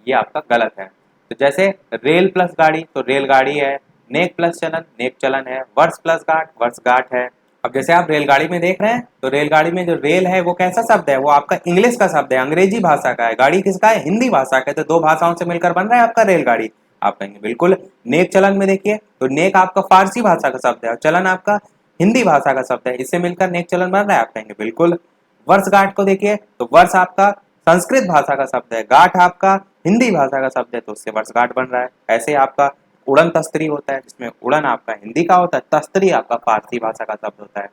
ये आपका गलत है। तो जैसे रेल प्लस गाड़ी तो रेलगाड़ी है, नेक प्लस चलन नेक चलन है, वर्ष प्लस गाठ वर्ष गाठ है। अब जैसे आप रेलगाड़ी में देख रहे हैं तो रेलगाड़ी में जो रेल है वो कैसा शब्द है, वो आपका इंग्लिश का शब्द है, अंग्रेजी भाषा का है। गाड़ी किसका है, हिंदी भाषा का है। तो दो भाषाओं से मिलकर बन रहा है आपका रेलगाड़ी। आप कहेंगे बिल्कुल। नेक चलन में देखिए तो नेक आपका फारसी भाषा का शब्द है और चलन आपका हिंदी भाषा का शब्द है, इससे मिलकर नेक चलन बन रहा है। आप कहेंगे बिल्कुल। वर्षगांठ को देखिए तो वर्ष आपका संस्कृत भाषा का शब्द है, गांठ आपका हिंदी भाषा का शब्द है, तो उससे वर्षगांठ बन रहा है। ऐसे आपका उड़न तस्तरी होता है जिसमें उड़न आपका हिंदी का होता है, तस्तरी आपका फारसी भाषा का शब्द होता है।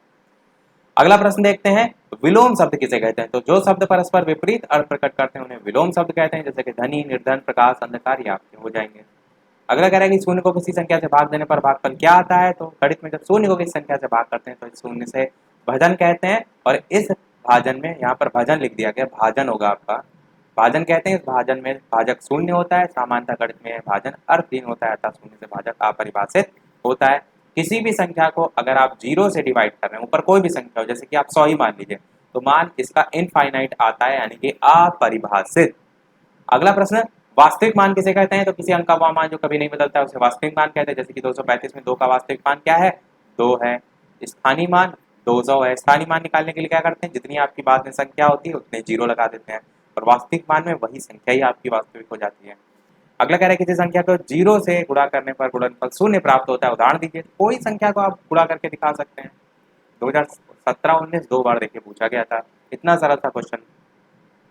अगला प्रश्न देखते हैं, विलोम शब्द किसे कहते हैं, तो जो शब्द परस्पर विपरीत अर्थ प्रकट करते हैं उन्हें विलोम शब्द कहते हैं, जैसे कि धनी, निर्धन, प्रकाश, अंधकार, ये आपके हो जाएंगे। अगला कह रहा है कि शून्य को किसी संख्या से भाग देने पर भागफल क्या आता है, तो गणित में जब शून्य को किसी संख्या से भाग करते हैं तो इस शून्य से भजन कहते हैं। और इस भाजन में यहाँ पर भजन लिख दिया गया, भाजन होगा आपका, भाजन कहते हैं। इस भाजन में भाजक शून्य होता है, सामान्यतः गणित में भाजन अर्थहीन होता है, अर्थात शून्य से भाजक अपरिभाषित होता है। किसी भी संख्या को अगर आप जीरो से डिवाइड कर रहे हैं, ऊपर कोई भी संख्या हो, जैसे कि आप 100 ही मान लीजिए, तो मान इसका इनफाइनाइट आता है, यानी कि अपरिभाषित। अगला प्रश्न, वास्तविक मान किसे कहते हैं, तो किसी अंक का वह मान जो कभी नहीं बदलता है उसे वास्तविक मान कहते हैं। जैसे कि 235 में 2 का वास्तविक मान क्या है, 2 है। स्थानीय मान 200 है। स्थानीय मान निकालने के लिए क्या करते हैं, जितनी आपकी बाद में संख्या होती है उतने जीरो लगा देते हैं और वास्तविक मान में वही संख्या ही आपकी वास्तविक हो जाती है। अगला कह रहा है किसी संख्या को जीरो से गुणा करने पर गुणनफल शून्य प्राप्त होता है, उदाहरण दीजिए। कोई संख्या को आप गुणा करके दिखा सकते हैं। 2017-19 दो बार देखिए पूछा गया था, इतना सरल था क्वेश्चन।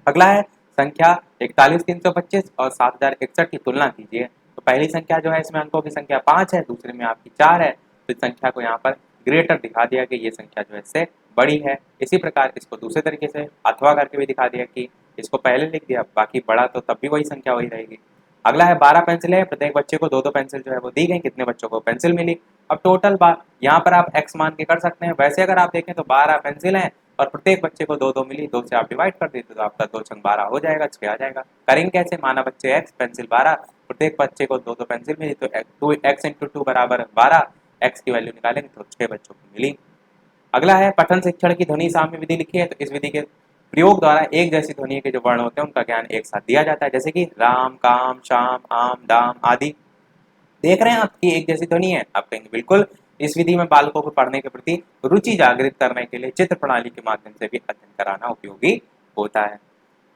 अगला है संख्या 41,325 और 7,061 की तुलना कीजिए। तो पहली संख्या जो है इसमें अंकों की संख्या 5 है, दूसरे में आपकी 4 है, तो इस संख्या को यहाँ पर ग्रेटर दिखा दिया कि ये संख्या जो है इससे बड़ी है। इसी प्रकार इसको दूसरे तरीके से अथवा करके भी दिखा दिया कि इसको पहले लिख दिया, बाकी बड़ा तो तब भी वही संख्या वही रहेगी। अगला है 12 पेंसिल है, प्रत्येक बच्चे को 2-2 पेंसिल जो है वो दी गई, कितने बच्चों को पेंसिल मिली। अब टोटल यहाँ पर आप x मान के कर सकते हैं। वैसे अगर आप देखें तो 12 पेंसिल हैं और प्रत्येक बच्चे को 2-2 मिली, 2 से आप डिवाइड कर देते तो आपका 2 छंग 12 हो जाएगा, 6 आ जाएगा। करेंगे कैसे, माना बच्चे x पेंसिल 12, प्रत्येक बच्चे को 2 पेंसिल मिली, तो 2x इंटू 2 बराबर 12, x की वैल्यू निकालेंगे तो 6 बच्चों को मिली। अगला है पठन शिक्षण की ध्वनि साम्य विधि लिखी है, तो इस विधि के प्रयोग द्वारा एक जैसी ध्वनि के जो वर्ण होते हैं उनका ज्ञान एक साथ दिया जाता है, जैसे कि राम, काम, शाम, आम, दाम आदि। देख रहे हैं आपकी एक जैसी ध्वनि है, आप कहेंगे बिल्कुल। इस विधि में बालकों को पढ़ने के प्रति रुचि जागृत करने के लिए चित्र प्रणाली के माध्यम से भी अध्ययन कराना उपयोगी होता है।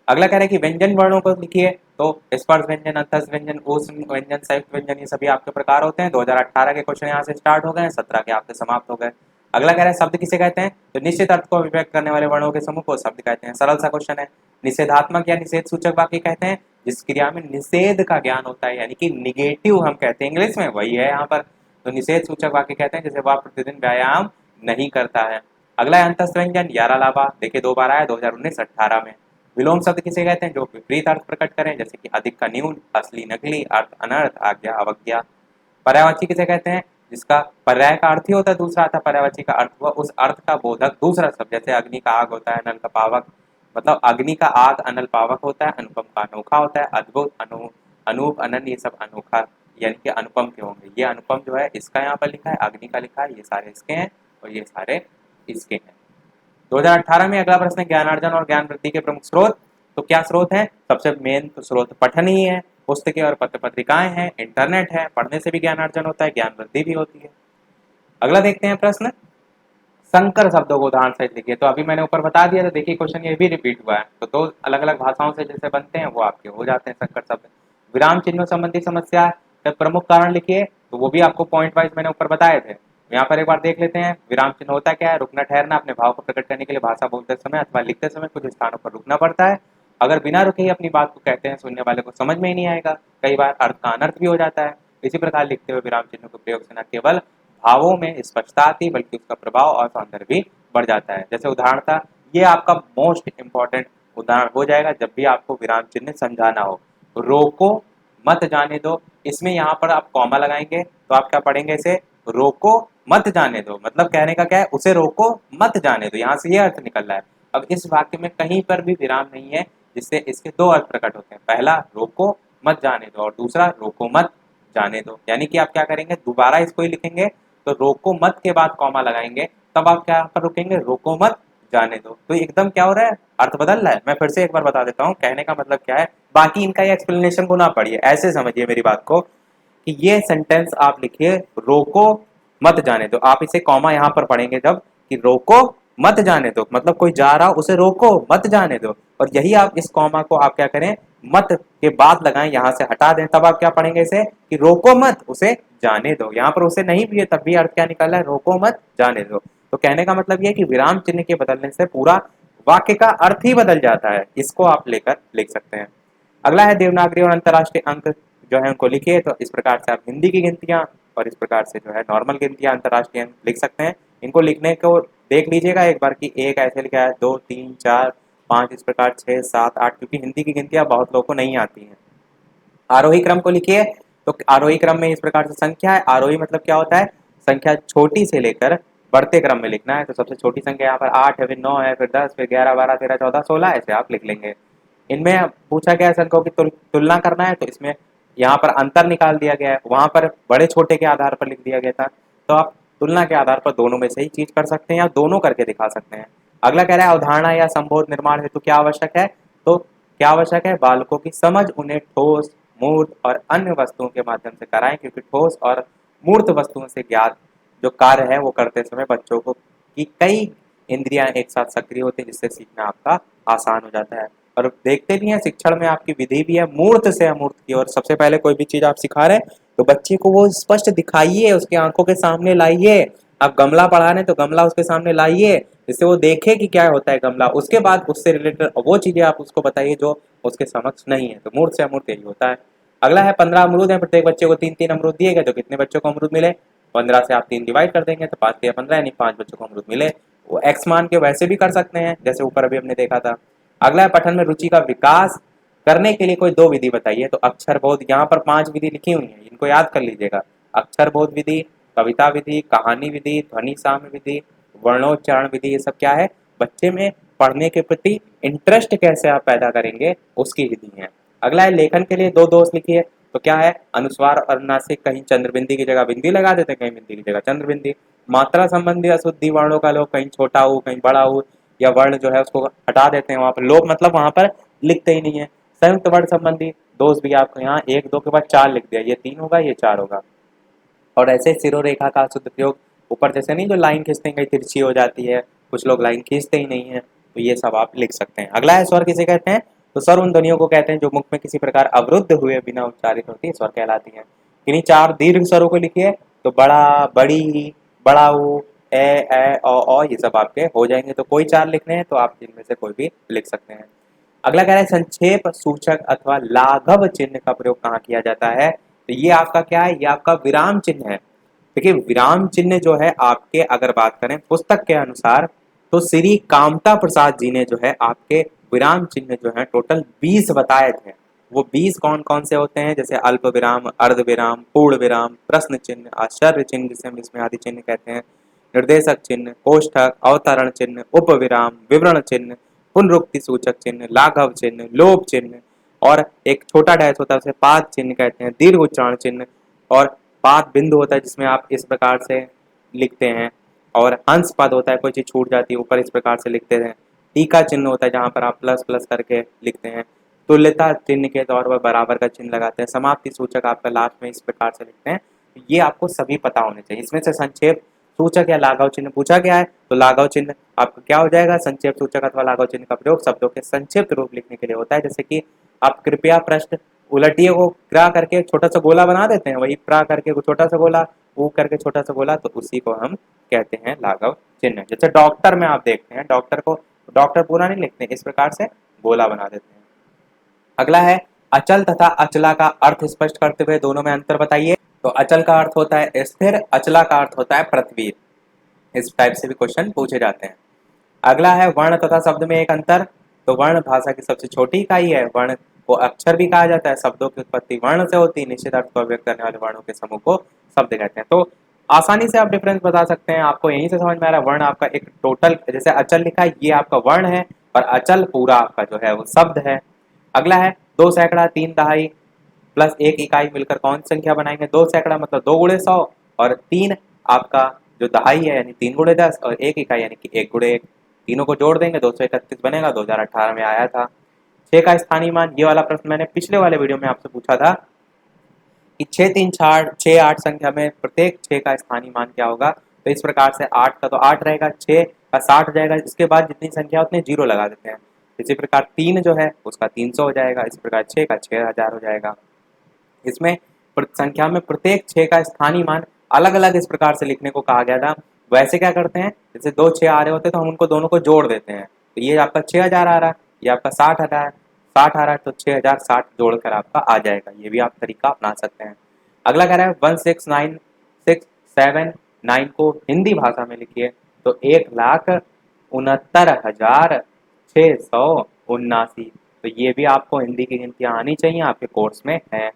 अगला कह रहे हैं कि व्यंजन वर्णों को लिखिए, तो स्पर्श व्यंजन, अंतस व्यंजन, ऊष्म व्यंजन, संयुक्त व्यंजन, ये सभी आपके प्रकार होते हैं। 2018 के क्वेश्चन यहाँ से स्टार्ट हो गए, 17 के आपसे समाप्त हो गए। अगला कह रहे हैं शब्द किसे कहते हैं, तो निश्चित अर्थ को अभिव्यक्त करने वाले वर्णों के समूह को शब्द कहते हैं। सरल सा क्वेश्चन है। निषेधात्मक या निषेध सूचक वाक्य कहते हैं जिस क्रिया में निषेध का ज्ञान होता है, यानी कि निगेटिव हम कहते हैं इंग्लिश में, वही है यहाँ पर। तो निषेध सूचक वाक्य कहते हैं जैसे वह प्रतिदिन व्यायाम नहीं करता है। अगला है अंतस्थ व्यंजन, यारा लाभा, देखिए 2 बार आया 2019-18 में। विलोम शब्द किसे कहते हैं, जो विपरीत अर्थ प्रकट करें, जैसे कि अधिक का न्यून, असली नकली, अर्थ अनर्थ, आज्ञा अवज्ञा। पर्यायवाची किसे कहते हैं, जिसका पर्याय का अर्थ ही होता है दूसरा अर्थात पर्यायवाची का अर्थ हुआ उस अर्थ का बोधक दूसरा शब्द, जैसे अग्नि का आग होता है, अनल का पावक, मतलब अग्नि का आग अनल पावक होता है, अनुपम का अनोखा होता है, अद्भुत, अनूप, अनन्य, ये सब अनोखा यानी कि अनुपम के होंगे। ये अनुपम जो है इसका यहाँ पर लिखा है, अग्नि का लिखा है, ये सारे इसके हैं और ये सारे इसके हैं। 2018 में अगला प्रश्न है ज्ञानार्जन और ज्ञान वृद्धि के प्रमुख स्रोत। तो क्या स्रोत है, सबसे मेन तो स्रोत पठन ही है, पुस्तकें और पत्र पत्रिकाएं हैं, इंटरनेट है, पढ़ने से भी ज्ञानार्जन होता है, ज्ञान वृद्धि भी होती है। अगला देखते हैं प्रश्न, संकर शब्दों को उदाहरण सहित लिखिए। तो अभी मैंने ऊपर बता दिया था, देखिए क्वेश्चन ये भी रिपीट हुआ है। तो 2 अलग अलग भाषाओं से जैसे बनते हैं वो आपके हो जाते हैं संकर शब्द। विराम चिन्हों संबंधी समस्या का प्रमुख कारण लिखिए, तो वो भी आपको पॉइंट वाइज मैंने ऊपर बताए थे। यहाँ पर एक बार देख लेते हैं, विराम चिन्ह होता क्या है, रुकना ठहरना, अपने भाव को प्रकट करने के लिए भाषा बोलते समय अथवा लिखते समय कुछ स्थानों पर रुकना पड़ता है। अगर बिना रुके ही अपनी बात को कहते हैं सुनने वाले को समझ में ही नहीं आएगा, कई बार अर्थ का अनर्थ भी हो जाता है। इसी प्रकार लिखते हुए विराम चिन्हों के प्रयोग से न केवल भावों में स्पष्टता आती बल्कि उसका प्रभाव और सौंदर्य भी बढ़ जाता है। जैसे उदाहरण था, ये आपका मोस्ट इंपॉर्टेंट उदाहरण हो जाएगा जब भी आपको विराम चिन्ह समझाना हो। रोको मत जाने दो, इसमें यहाँ पर आप कॉमा लगाएंगे तो आप क्या पढ़ेंगे, इसे रोको मत जाने दो, मतलब कहने का क्या है, उसे रोको मत जाने दो, यहाँ से ये अर्थ निकल रहा है। अब इस वाक्य में कहीं पर भी विराम नहीं है, जिससे इसके 2 अर्थ प्रकट होते हैं, पहला रोको मत जाने दो और दूसरा रोको मत जाने दो। यानी कि आप क्या करेंगे, दोबारा इसको ही लिखेंगे, तो रोको मत के बाद कॉमा लगाएंगे, तब आप क्या पर रुकेंगे, रोको मत जाने दो। तो एकदम क्या हो रहा है, अर्थ बदल रहा है। मैं फिर से एक बार बता देता हूँ कहने का मतलब क्या है, बाकी इनका ये एक्सप्लेनेशन को ना पढ़िए, ऐसे समझिए मेरी बात को कि ये सेंटेंस आप लिखिए रोको मत जाने दो, आप इसे कॉमा यहाँ पर पढ़ेंगे जब कि रोको मत जाने दो, मतलब कोई जा रहा उसे रोको मत जाने दो, और यही आप इस कॉमा को आप क्या करें, मत के बाद लगाएं, यहाँ से हटा दें, तब आप क्या पढ़ेंगे इसे कि रोको मत उसे जाने दो। यहाँ पर उसे नहीं भी है तब भी अर्थ क्या निकल रहा है, रोको मत जाने दो। तो कहने का मतलब ये कि विराम चिन्ह के बदलने से पूरा वाक्य का अर्थ ही बदल जाता है, इसको आप लेकर लिख सकते हैं। अगला है देवनागरी और अंतर्राष्ट्रीय अंक जो है उनको लिखिए, तो इस प्रकार से आप हिंदी की गिनतियां और इस प्रकार से जो है नॉर्मल गिनतियां अंतर्राष्ट्रीय अंक लिख सकते हैं। इनको लिखने को देख लीजिएगा एक बार कि एक ऐसे लिखा है, 2 3 4 5 इस प्रकार 6 7 8, क्योंकि हिंदी की गिनतियां बहुत लोगों को नहीं आती हैं। आरोही क्रम को लिखिए, तो आरोही क्रम में इस प्रकार से संख्या है, आरोही मतलब क्या होता है, संख्या छोटी से लेकर बढ़ते क्रम में लिखना है। तो सबसे छोटी संख्या यहाँ पर 8 है, फिर 9 है, फिर 10, फिर 11 12 13 14 16, ऐसे आप लिख लेंगे। इनमें पूछा गया है अंकों की तुलना करना है, तो इसमें यहाँ पर अंतर निकाल दिया गया है, वहां पर बड़े छोटे के आधार पर लिख दिया गया था, तो आप तुलना के आधार पर दोनों में से ही चीज कर सकते हैं या दोनों करके दिखा सकते हैं। अगला कह रहा है अवधारणा या संबोध निर्माण हेतु क्या आवश्यक है, तो क्या आवश्यक है, बालकों की समझ उन्हें ठोस मूर्त और अन्य वस्तुओं के माध्यम से कराएं, क्योंकि ठोस और मूर्त वस्तुओं से ज्ञात जो कार्य है वो करते समय बच्चों को की कई इंद्रियां एक साथ सक्रिय होती है, जिससे सीखना आपका आसान हो जाता है। और देखते भी हैं शिक्षण में आपकी विधि भी है मूर्त से अमूर्त की, और सबसे पहले कोई भी चीज आप सिखा रहे हैं तो बच्चे को वो स्पष्ट दिखाइए, उसके आंखों के सामने लाइए। आप गमला पढ़ा रहे हैं तो गमला उसके सामने लाइए, जिससे वो देखे कि क्या होता है गमला, उसके बाद उससे रिलेटेड वो चीजें आप उसको बताइए जो उसके समक्ष नहीं है। तो मूर्त से अमूर्त यही होता है। अगला है 15 अमरूद है, प्रत्येक बच्चे को 3 3 अमरूद दिए गए, तो कितने बच्चों को अमरूद मिले, 15 से आप 3 डिवाइड कर देंगे तो 5 या 15 यानी 5 बच्चों को अमरूद मिले। वो एक्स मान के वैसे भी कर सकते हैं जैसे ऊपर अभी हमने देखा था। अगला है पठन में रुचि का विकास करने के लिए कोई 2 विधि बताइए। तो अक्षर बोध, यहाँ पर 5 विधि लिखी हुई है, इनको याद कर लीजिएगा। अक्षर बोध विधि, कविता विधि, कहानी विधि, ध्वनि साम्य विधि, वर्णोच्चारण विधि, ये सब क्या है, बच्चे में पढ़ने के प्रति इंटरेस्ट कैसे आप पैदा करेंगे उसकी विधि है। अगला है लेखन के लिए 2 दोष लिखिए। तो क्या है, अनुस्वार और अनुनासिक कहीं चंद्रबिंदी की जगह बिंदी लगा देते हैं, कहीं बिंदी की जगह चंद्रबिंदी। मात्रा संबंधी अशुद्धि वर्णों का लोग कहीं छोटा ऊ कहीं बड़ा ऊ या वर्ण जो है उसको हटा देते हैं, वहां पर लोप मतलब वहां पर लिखते ही नहीं है। संयुक्त वर्ण संबंधी दोष भी आपको यहाँ एक दो के बाद चार लिख दिया, ये तीन होगा ये चार होगा। और ऐसे सिरोरेखा का शुद्ध प्रयोग, ऊपर जैसे नहीं जो लाइन खींचते हैं कहीं तिरछी हो जाती है, कुछ लोग लाइन खींचते ही नहीं है, तो ये सब आप लिख सकते हैं। अगला है स्वर किसे कहते हैं, तो स्वर उन ध्वनियों को कहते हैं जो मुख में किसी प्रकार अवरुद्ध हुए बिना उच्चारित होती है, स्वर कहलाती है। किन्हीं चार दीर्घ स्वरों को लिखिए, तो बड़ा, बड़ी, बड़ाऊ, ओ ये सब आपके हो जाएंगे। तो कोई चार लिखने हैं तो आप इनमें से कोई भी लिख सकते हैं। अगला कह रहा है संक्षेप सूचक अथवा लाघव चिन्ह का प्रयोग कहाँ किया जाता है, तो ये आपका क्या है, ये आपका विराम चिन्ह है। देखिए विराम चिन्ह जो है आपके, अगर बात करें पुस्तक के अनुसार, तो श्री कामता प्रसाद जी ने जो है आपके विराम चिन्ह जो है टोटल 20 बताए थे। वो 20 कौन कौन से होते हैं, जैसे अल्प विराम, अर्ध विराम, पूर्ण विराम, प्रश्न चिन्ह, आश्चर्य चिन्ह जिसे हम इसमें आदि चिन्ह कहते हैं, निर्देशक चिन्ह, कोष्ठक, अवतरण चिन्ह, उपविराम, विवरण चिन्ह, पुनरुक्ति सूचक चिन्ह, लाघव चिन्ह, लोप चिन्ह, और एक छोटा डैश होता है उसे पाद चिन्ह कहते हैं, दीर्घ उच्चारण चिन्ह, और पाद बिंदु होता है जिसमें आप इस प्रकार से लिखते हैं, और हंस पद होता है कोई चीज छूट जाती है ऊपर इस प्रकार से लिखते हैं, टीका चिन्ह होता है जहां पर आप प्लस प्लस करके लिखते हैं, तुल्यता चिन्ह के तौर पर बराबर का चिन्ह लगाते हैं, समाप्ति सूचक आपका लास्ट में इस प्रकार से लिखते हैं। ये आपको सभी पता होने चाहिए। इसमें से संक्षेप सूचक या लाघव चिन्ह पूछा गया है, तो लाघव चिन्ह आपका क्या हो जाएगा, संक्षेप सूचक अथवा लाघव चिन्ह का प्रयोग शब्दों के संक्षिप्त रूप लिखने के लिए होता है। जैसे कि आप कृपया पृष्ठ उलटिए को क्रा करके छोटा सा गोला बना देते हैं, वही प्रा करके छोटा सा गोला, ऊ करके छोटा सा गोला, तो उसी को हम कहते हैं लाघव चिन्ह। जैसे डॉक्टर में आप देखते हैं, डॉक्टर को डॉक्टर पूरा नहीं लिखते, इस प्रकार से गोला बना देते हैं। अगला है अचल तथा अचला का अर्थ स्पष्ट करते हुए दोनों में अंतर बताइए। तो अचल का अर्थ होता है स्थिर, अचला का अर्थ होता है पृथ्वी। इस टाइप से भी क्वेश्चन पूछे जाते हैं। अगला है वर्ण तथा शब्द में एक अंतर। तो वर्ण भाषा की सबसे छोटी इकाई है, वर्ण को अक्षर भी कहा जाता है, शब्दों की उत्पत्ति वर्ण से होती है, निश्चित अर्थ को व्यक्त करने वाले वर्णों के समूह को शब्द कहते हैं। तो आसानी से आप डिफरेंस बता सकते हैं, आपको यहीं से समझ में आ रहा है। वर्ण आपका एक टोटल, जैसे अचल लिखा है ये आपका वर्ण है, और अचल पूरा आपका जो है वो शब्द है। अगला है दो सैकड़ा, तीन दहाई प्लस एक इकाई मिलकर कौन सी संख्या बनाएंगे, दो सैकड़ा मतलब 2 गुणे 100, और तीन आपका जो दहाई है यानी 3 गुणे 10, और एक इकाई यानी कि 1 गुणे 1, तीनों को जोड़ देंगे 231 बनेगा, 2018 में आया था। 6 का स्थानीय मान, ये वाला प्रश्न मैंने पिछले वाले वीडियो में आपसे पूछा था कि 6 3 6 6 8 संख्या में प्रत्येक 6 का स्थानीय मान क्या होगा। तो इस प्रकार से 8 का तो 8 रहेगा, 6 का 60 हो जाएगा, इसके बाद जितनी संख्या उतने जीरो लगा देते हैं। इसी प्रकार 3 जो है उसका 300 हो जाएगा, इस प्रकार 6 का 6000 हो जाएगा। इसमें संख्या में प्रत्येक 6 का स्थानीय मान अलग अलग इस प्रकार से लिखने को कहा गया था। वैसे क्या करते हैं, जैसे दो 6 आ रहे होते हैं तो हम उनको दोनों को जोड़ देते हैं, तो ये आपका 6000 आ रहा है, ये आपका 60 आ रहा है, तो 6060 जोड़कर आपका आ जाएगा। ये भी आप तरीका अपना सकते हैं। अगला कह रहा है 169,679 को हिंदी भाषा में लिखिए। तो 1,69,679, तो ये भी आपको हिंदी की गिनतियां आनी चाहिए, आपके कोर्स में है।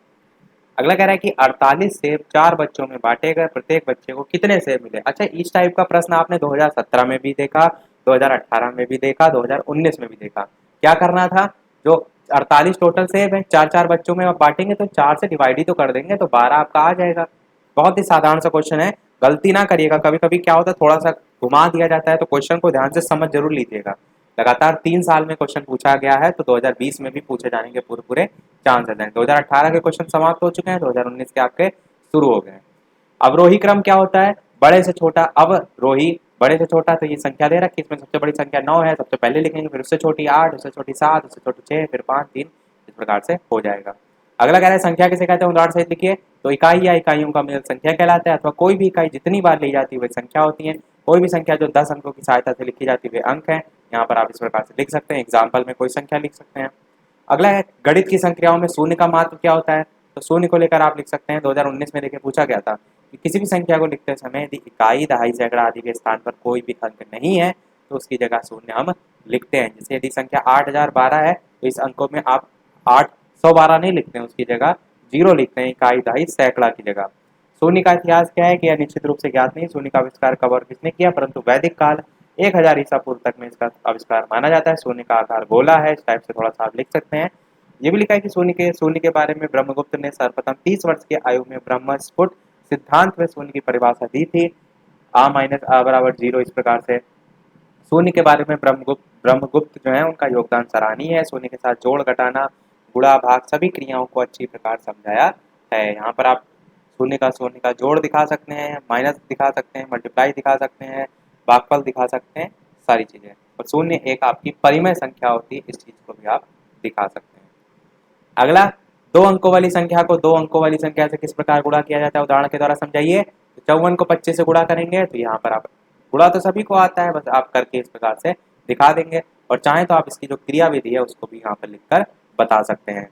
अगला कह रहा है कि 48 सेब 4 बच्चों में बांटे गए, प्रत्येक बच्चे को कितने सेब मिले। अच्छा, इस टाइप का प्रश्न आपने 2017 में भी देखा, 2018 में भी देखा, 2019 में भी देखा। क्या करना था, जो 48 टोटल सेब है, 4 4 बच्चों में आप बांटेंगे तो 4 से डिवाइड ही तो कर देंगे, तो 12 आपका आ जाएगा। बहुत ही साधारण सा क्वेश्चन है, गलती ना करिएगा। कभी कभी क्या होता है, थोड़ा सा घुमा दिया जाता है, तो क्वेश्चन को ध्यान से समझ जरूर लीजिएगा। लगातार 3 साल में क्वेश्चन पूछा गया है, तो 2020 में भी पूछे जाने के पूरे पूरे चांस रहते हैं। 2018 के क्वेश्चन समाप्त हो चुके हैं, 2019 के आपके शुरू हो गए हैं। अवरोही क्रम क्या होता है, बड़े से छोटा अवरोही, बड़े से छोटा, तो ये संख्या दे रखी है, इसमें सबसे बड़ी संख्या 9 है, सबसे पहले लिखेंगे, फिर उससे छोटी 8, उससे छोटी 7, उससे छोटी 6, फिर 5 3, इस प्रकार से हो जाएगा। अगला कह रहा है संख्या किसे कहते हैं, उदाहरण सहित लिखिए। तो इकाई या इकाइयों का मेल संख्या कहलाता है, अथवा कोई भी इकाई जितनी बार ली जाती है वही संख्या होती है। कोई भी संख्या जो 10 अंकों की सहायता से लिखी जाती है वे अंक है। यहाँ पर आप इस प्रकार से लिख सकते हैं, एग्जाम्पल में कोई संख्या लिख सकते हैं। अगला है गणित की संख्याओं में शून्य का महत्व क्या होता है। तो शून्य को लेकर आप लिख सकते हैं, 2019 में देखिए पूछा गया था कि किसी भी संख्या को लिखते समय यदि इकाई, दहाई, सैकड़ा आदि के स्थान पर कोई भी अंक नहीं है तो उसकी जगह शून्य हम लिखते हैं। जैसे यदि संख्या 8012 है तो इस अंकों में आप 812 नहीं लिखते हैं, उसकी जगह 0 लिखते हैं, इकाई, दहाई, सैकड़ा की जगह। शून्य का इतिहास क्या है कि यह निश्चित रूप से ज्ञात नहीं, शून्य का आविष्कार कब और किसने किया, परंतु वैदिक काल 1000 ईसा पूर्व तक में इसका आविष्कार माना जाता है। शून्य का आकार गोला है, इस टाइप से थोड़ा सा आप लिख सकते हैं। ये भी लिखा है कि शून्य के बारे में ब्रह्मगुप्त ने सर्वप्रथम 30 वर्ष की आयु में ब्रह्मस्फुट सिद्धांत में शून्य की परिभाषा दी थी। आ माइनस आ बराबर 0। इस प्रकार से शून्य के बारे में ब्रह्मगुप्त जो है उनका योगदान सराहनीय है। शून्य के साथ जोड़, घटाना, गुणा, भाग सभी क्रियाओं को अच्छी प्रकार समझाया है। यहाँ पर आप शून्य का जोड़ दिखा सकते हैं, माइनस दिखा सकते हैं, मल्टीप्लाई दिखा सकते हैं, भागफल दिखा सकते हैं, सारी चीजें। और शून्य एक आपकी परिमेय संख्या होती है, इस चीज को भी आप दिखा सकते हैं। अगला, 2 अंकों वाली संख्या को 2 अंकों वाली संख्या से किस प्रकार गुणा किया जाता है, उदाहरण के द्वारा समझाइए। तो 54 को 25 से गुणा करेंगे तो यहाँ पर आप गुणा तो सभी को आता है, बस आप करके इस प्रकार से दिखा देंगे। और चाहें तो आप इसकी जो क्रिया विधि है उसको भी यहाँ पर लिखकर बता सकते हैं।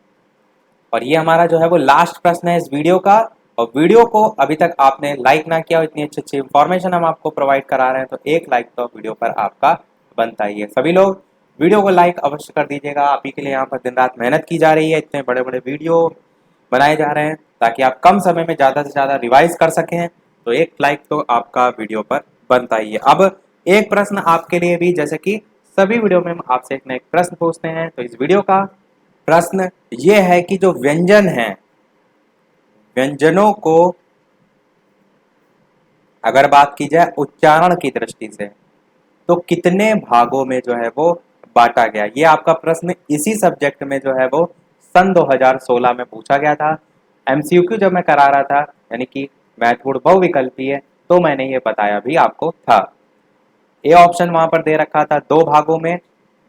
और ये हमारा जो है वो लास्ट प्रश्न है इस वीडियो का। और वीडियो को अभी तक आपने लाइक ना किया और इतनी अच्छी अच्छी इंफॉर्मेशन हम आपको प्रोवाइड करा रहे हैं, तो एक लाइक तो वीडियो पर आपका बनता ही है। सभी लोग वीडियो को लाइक अवश्य कर दीजिएगा। आप ही के लिए यहाँ पर दिन रात मेहनत की जा रही है, इतने बड़े बड़े वीडियो बनाए जा रहे हैं ताकि आप कम समय में ज़्यादा से ज़्यादा रिवाइज कर सकें। तो एक लाइक तो आपका वीडियो पर बनता ही है। अब एक प्रश्न आपके लिए भी, जैसे कि सभी वीडियो में हम आपसे एक न एक प्रश्न पूछते हैं, तो इस वीडियो का प्रश्न ये है कि जो व्यंजन है, व्यंजनों को अगर बात की जाए उच्चारण की दृष्टि से तो कितने भागों में जो है वो बांटा गया। ये आपका प्रश्न इसी सब्जेक्ट में जो है वो सन 2016 में पूछा गया था। एमसीक्यू जब मैं करा रहा था, यानी कि महत्वपूर्ण बहुविकल्पीय, तो मैंने ये बताया भी आपको था। ए ऑप्शन वहां पर दे रखा था 2 भागों में,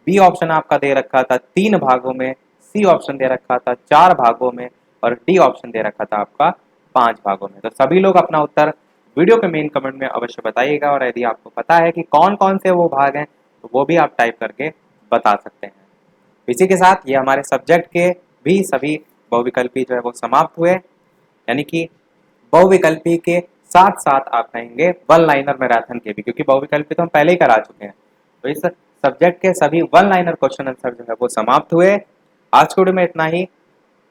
बी ऑप्शन आपका दे रखा था 3 भागों में, सी ऑप्शन दे रखा था 4 भागों में, और डी ऑप्शन दे रखा था आपका 5 भागों में। तो सभी लोग अपना उत्तर वीडियो के मेन कमेंट में अवश्य बताइएगा। और यदि आपको पता है कि कौन कौन से वो भाग हैं तो वो भी आप टाइप करके बता सकते हैं। इसी के साथ ये हमारे सब्जेक्ट के भी सभी बहुविकल्पी जो है वो समाप्त हुए, यानी कि बहुविकल्पी के साथ साथ आप कहेंगे वन लाइनर मैराथन के भी, क्योंकि बहुविकल्पी तो हम पहले ही करा चुके हैं। तो इस सब्जेक्ट के सभी वन लाइनर क्वेश्चन आंसर जो है वो समाप्त हुए। आज के वीडियो में इतना ही।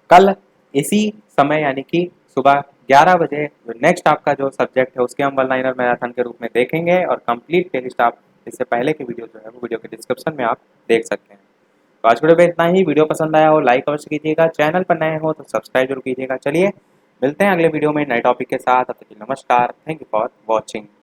कल इसी समय यानी कि सुबह 11 बजे जो नेक्स्ट आपका जो सब्जेक्ट है उसके हम वन लाइनर मैराथन के रूप में देखेंगे, और कंप्लीट प्लेलिस्ट आप इससे पहले की वीडियो जो है वो वीडियो के डिस्क्रिप्शन में आप देख सकते हैं। तो आज वीडियो में इतना ही। वीडियो पसंद आया हो लाइक अवश्य कीजिएगा, चैनल पर नए हो तो सब्सक्राइब जरूर कीजिएगा। चलिए मिलते हैं अगले वीडियो में नए टॉपिक के साथ। तब तक के लिए नमस्कार। Thank you for watching.